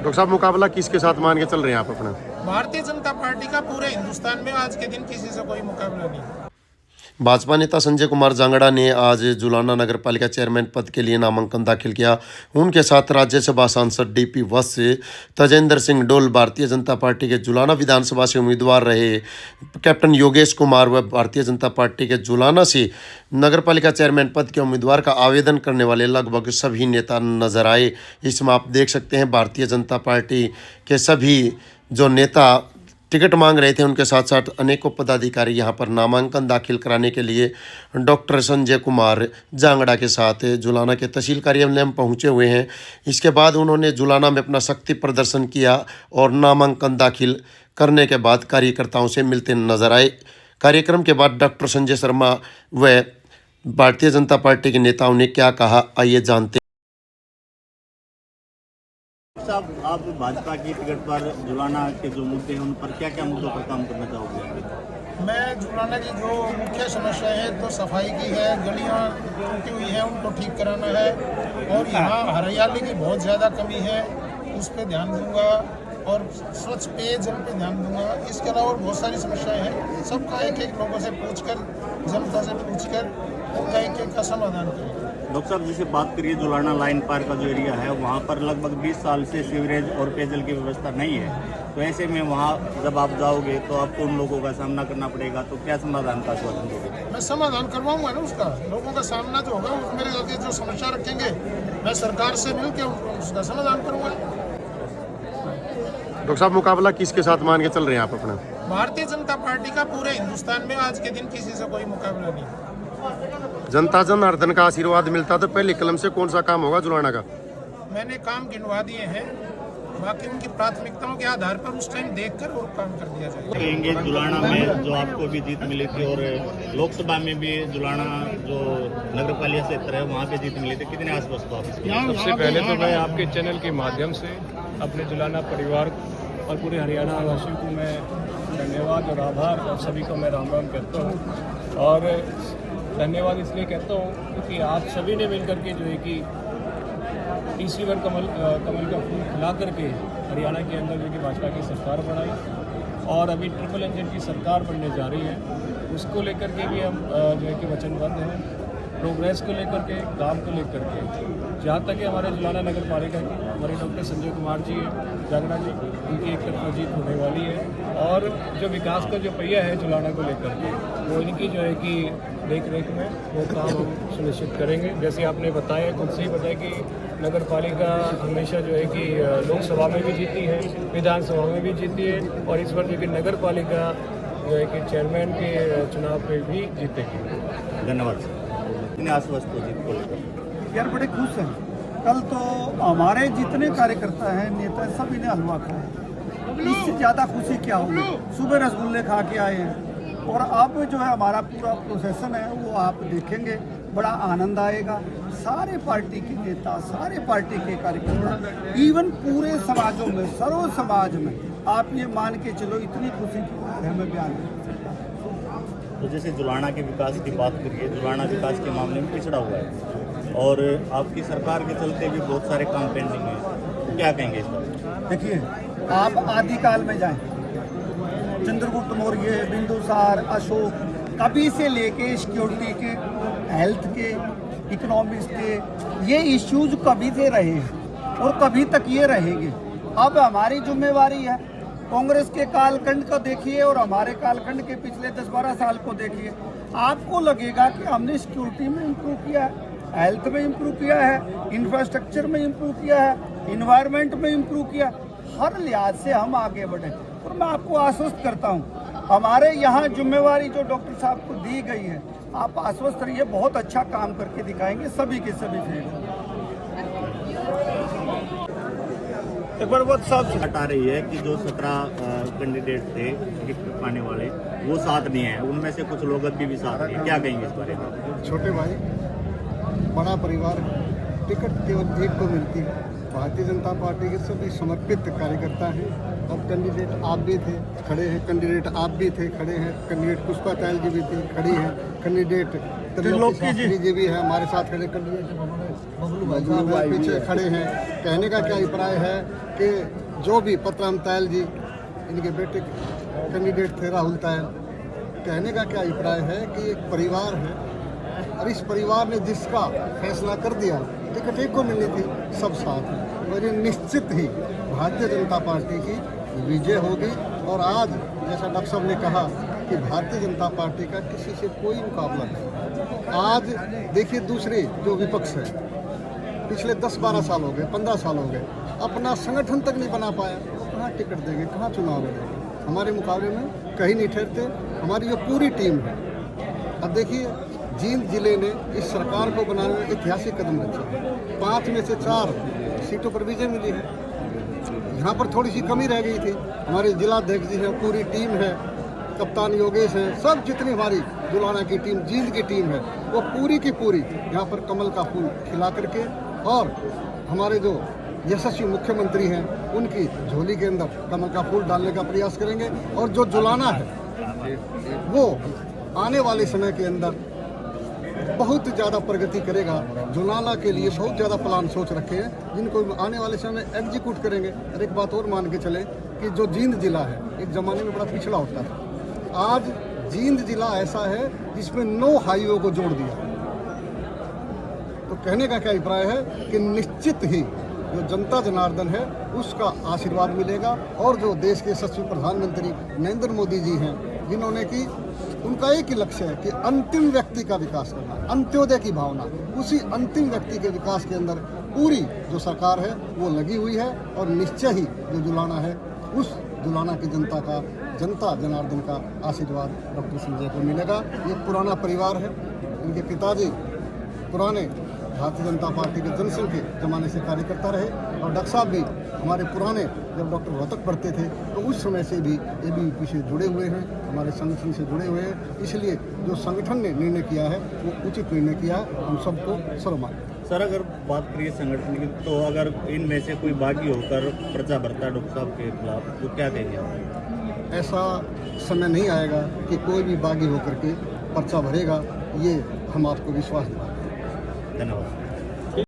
Doctor साहब, मुकाबला किसके साथ मान के चल रहे हैं आप अपना? भारतीय जनता पार्टी का पूरे हिंदुस्तान में आज के दिन किसी से कोई मुकाबला नहीं। भाजपा नेता संजय कुमार जांगड़ा ने आज जुलाना नगर पालिका चेयरमैन पद के लिए नामांकन दाखिल किया। उनके साथ राज्यसभा सांसद डीपी वत्स, तजेंद्र सिंह डोल, भारतीय जनता पार्टी के जुलाना विधानसभा से उम्मीदवार रहे कैप्टन योगेश कुमार व भारतीय जनता पार्टी के जुलाना से नगर पालिका चेयरमैन पद के उम्मीदवार का आवेदन करने वाले लगभग सभी नेता नजर आए। इसमें आप देख सकते हैं भारतीय जनता पार्टी के सभी जो नेता टिकट मांग रहे थे, उनके साथ साथ अनेकों पदाधिकारी यहां पर नामांकन दाखिल कराने के लिए डॉक्टर संजय कुमार जांगड़ा के साथ जुलाना के तहसील कार्यालय में पहुंचे हुए हैं। इसके बाद उन्होंने जुलाना में अपना शक्ति प्रदर्शन किया और नामांकन दाखिल करने के बाद कार्यकर्ताओं से मिलते नजर आए। कार्यक्रम के बाद डॉक्टर संजय शर्मा व भारतीय जनता पार्टी के नेताओं ने क्या कहा, आइए जानते। साहब, आप भाजपा की टिकट पर जुलाना के जो मुद्दे हैं उन पर क्या क्या मुद्दों पर काम करना चाहोगे? मैं जुलाना की जो मुख्य समस्या है तो सफाई की है, गलियां टूटी हुई है उनको ठीक कराना है, और यहाँ हरियाली की बहुत ज़्यादा कमी है, उस पर ध्यान दूंगा, और स्वच्छ पेयजल पे ध्यान दूंगा। इसके अलावा और बहुत सारी समस्याएं हैं, सबका एक एक लोगों से पूछकर, जनता से पूछकर उनका एक एक का समाधान करेंगे। डॉक्टर साहब, जैसे बात करिए जुलाना लाइन पार का जो एरिया है वहाँ पर लगभग 20 साल से सीवरेज और पेयजल की व्यवस्था नहीं है, तो ऐसे में वहाँ जब आप जाओगे तो आपको उन लोगों का सामना करना पड़ेगा, तो क्या समाधान का आश्वासन दोगे? मैं समाधान करवाऊंगा ना उसका, लोगों का सामना जो होगा वो मेरे आगे जो समस्या रखेंगे मैं सरकार से मिलकर उसका समाधान करूंगा। डॉक्टर साहब, मुकाबला किसके साथ मान के चल रहे हैं आप अपना? भारतीय जनता पार्टी का पूरे हिंदुस्तान में आज के दिन किसी से कोई मुकाबला नहीं। जनता जनार्दन का आशीर्वाद मिलता तो पहले कलम से कौन सा काम होगा जुलाना का? मैंने काम गिनवा दिए हैं, बाकी उनकी प्राथमिकताओं के आधार पर उस टाइम देखकर और काम कर दिया जाएगा। कहेंगे जुलाना में जो आपको भी जीत मिली थी और लोकसभा में भी जुलाना जो नगर पालिका क्षेत्र है वहाँ पे जीत मिली थी, कितने आश्वस्त हो आप इसके? सबसे पहले तो मैं आपके चैनल के माध्यम से अपने जुलाना परिवार और पूरे हरियाणा वासियों को मैं धन्यवाद और आभार और सभी को मैं राम राम कहता हूँ। और धन्यवाद इसलिए कहता हूँ क्योंकि आप सभी ने मिलकर के जो है कि तीसरी बार कमल का फूल खिला करके हरियाणा के अंदर जो कि भाजपा की सरकार बनाई, और अभी ट्रिपल इंजन की सरकार बनने जा रही है, उसको लेकर के भी हम जो है कि वचनबद्ध हैं, प्रोग्रेस को लेकर के, काम को लेकर के। जहाँ तक कि हमारे जुलाना नगर पालिका की हमारे डॉक्टर संजय कुमार जी जांगड़ा जी, उनकी एक तरफा जीत होने वाली है, और जो विकास का जो पहिया है जुलाना को लेकर के वो इनकी जो है कि देख रेख में वो काम हम सुनिश्चित करेंगे। जैसे आपने बताया, खुद से ही बताया कि नगर पालिका हमेशा जो है कि लोकसभा में भी जीती है, विधानसभा में भी जीती है, और इस बार जो कि नगर पालिका जो है कि चेयरमैन के चुनाव पे भी जीतेगी। धन्यवाद। कितने आश्वस्त हो जीत को लेकर? यार बड़े खुश हैं। कल तो हमारे जितने कार्यकर्ता हैं, नेता, सभी ने हलवा खाया, इससे ज़्यादा खुशी क्या होगी। सुबह रसगुल्ले खा के आए हैं, और अब जो है हमारा पूरा प्रोसेसन है वो आप देखेंगे, बड़ा आनंद आएगा। सारे पार्टी के नेता, सारे पार्टी के कार्यकर्ता, इवन पूरे समाजों में, सर्व समाज में, आप ये मान के चलो इतनी खुशी की बात है, मैं बयान नहीं कर सकता। तो जैसे जुलाना के विकास की बात करिए, जुलाना विकास के मामले में पिछड़ा हुआ है और आपकी सरकार के चलते भी बहुत सारे काम पेंडिंग हैं, तो क्या कहेंगे इस पर? देखिए, आप आदिकाल में जाएं, चंद्रगुप्त मौर्य, बिंदुसार, अशोक, कभी से लेके सिक्योरिटी के, हेल्थ के, इकोनॉमिक्स के, ये इश्यूज कभी से रहे हैं और कभी तक ये रहेंगे। अब हमारी जिम्मेवारी है, कांग्रेस के कालखंड को देखिए और हमारे कालखंड के पिछले 10-12 साल को देखिए, आपको लगेगा कि हमने सिक्योरिटी में इम्प्रूव किया है, हेल्थ में इम्प्रूव किया है, इंफ्रास्ट्रक्चर में इम्प्रूव किया है, इन्वायरमेंट में इम्प्रूव किया, हर लिहाज से हम आगे बढ़े। और मैं आपको आश्वस्त करता हूँ, हमारे यहाँ जिम्मेवारी जो डॉक्टर साहब को दी गई है, आप आश्वस्त रहिए, बहुत अच्छा काम करके दिखाएंगे सभी के सभी फील्ड। एक बार बहुत साफ हटा रही है कि जो 17 कैंडिडेट थे टिकट पाने वाले वो साथ नहीं है, उनमें से कुछ लोग अभी भी साथ नहीं है, क्या कहेंगे इस बारे में? छोटे भाई, बड़ा परिवार, टिकट केवल एक को मिलती है। भारतीय जनता पार्टी के सभी समर्पित कार्यकर्ता हैं। अब कैंडिडेट आप भी थे, खड़े हैं, कैंडिडेट आप भी थे, खड़े हैं, कैंडिडेट पुष्पा तायल जी भी थी, खड़ी हैं, कैंडिडेट त्रिलोकी शास्त्री जी भी हैं हमारे साथ खड़े, बबलू भाई साहब हैं, पीछे खड़े हैं। कहने का क्या अभिप्राय है कि जो भी पतराम तायल जी, इनके बेटे कैंडिडेट थे राहुल तायल, कहने का क्या अभिप्राय है कि एक परिवार है और इस परिवार ने जिसका फैसला कर दिया, टिकट एक को मिलनी थी, सब साथ हैं और ये निश्चित ही भारतीय जनता पार्टी की विजय होगी। और आज जैसा डॉक्टर साहब ने कहा कि भारतीय जनता पार्टी का किसी से कोई मुकाबला नहीं। आज देखिए दूसरे जो विपक्ष है, पिछले 10-12 साल हो गए, 15 साल हो गए, अपना संगठन तक नहीं बना पाया, कहाँ टिकट देंगे, कहाँ चुनाव लड़ेंगे। हमारे मुकाबले में कहीं नहीं ठहरते। हमारी जो पूरी टीम है, अब देखिए जींद जिले ने इस सरकार को बनाने में ऐतिहासिक कदम रखे। 5 में से 4 सीटों पर विजय मिली है। यहाँ पर थोड़ी सी कमी रह गई थी। हमारे जिलाध्यक्ष जी हैं, पूरी टीम है, कप्तान योगेश हैं, सब जितनी हमारी जुलाना की टीम, जींद की टीम है, वो पूरी की पूरी यहाँ पर कमल का फूल खिला करके, और हमारे जो यशस्वी मुख्यमंत्री हैं उनकी झोली के अंदर कमल का फूल डालने का प्रयास करेंगे। और जो जुलाना है वो आने वाले समय के अंदर बहुत ज़्यादा प्रगति करेगा। जुलाना के लिए बहुत ज़्यादा प्लान सोच रखे हैं जिनको आने वाले समय में एग्जीक्यूट करेंगे। और एक बात और मान के चले कि जो जींद जिला है एक ज़माने में बड़ा पिछड़ा होता था, आज जींद जिला ऐसा है जिसमें 9 हाईवे को जोड़ दिया। तो कहने का क्या अभिप्राय है कि निश्चित ही जो जनता जनार्दन है उसका आशीर्वाद मिलेगा। और जो देश के यशस्वी प्रधानमंत्री नरेंद्र मोदी जी हैं, जिन्होंने कि उनका एक ही लक्ष्य है कि अंतिम व्यक्ति का विकास करना, अंत्योदय की भावना, उसी अंतिम व्यक्ति के विकास के अंदर पूरी जो सरकार है वो लगी हुई है। और निश्चय ही जो जुलाना है उस जुलाना की जनता जनार्दन का आशीर्वाद डॉक्टर संजय को मिलेगा। ये पुराना परिवार है, इनके पिताजी पुराने भारतीय जनता पार्टी के जनसंघ के ज़माने से कार्यकर्ता रहे, और डॉक्टर साहब भी हमारे पुराने जब डॉक्टर रोहतक पढ़ते थे तो उस समय से भी ABVP से जुड़े हुए हैं, हमारे संगठन से जुड़े हुए हैं। इसलिए जो संगठन ने निर्णय किया है वो उचित निर्णय किया है, हम सबको सर्वमान्य। सर, अगर बात करिए संगठन की, तो अगर इनमें से कोई बागी होकर पर्चा भरता है डॉक्टर साहब के खिलाफ, तो क्या कहेंगे आप? ऐसा समय नहीं आएगा कि कोई भी बागी होकर के पर्चा भरेगा, ये हम आपको विश्वास दिलाते हैं। धन्यवाद।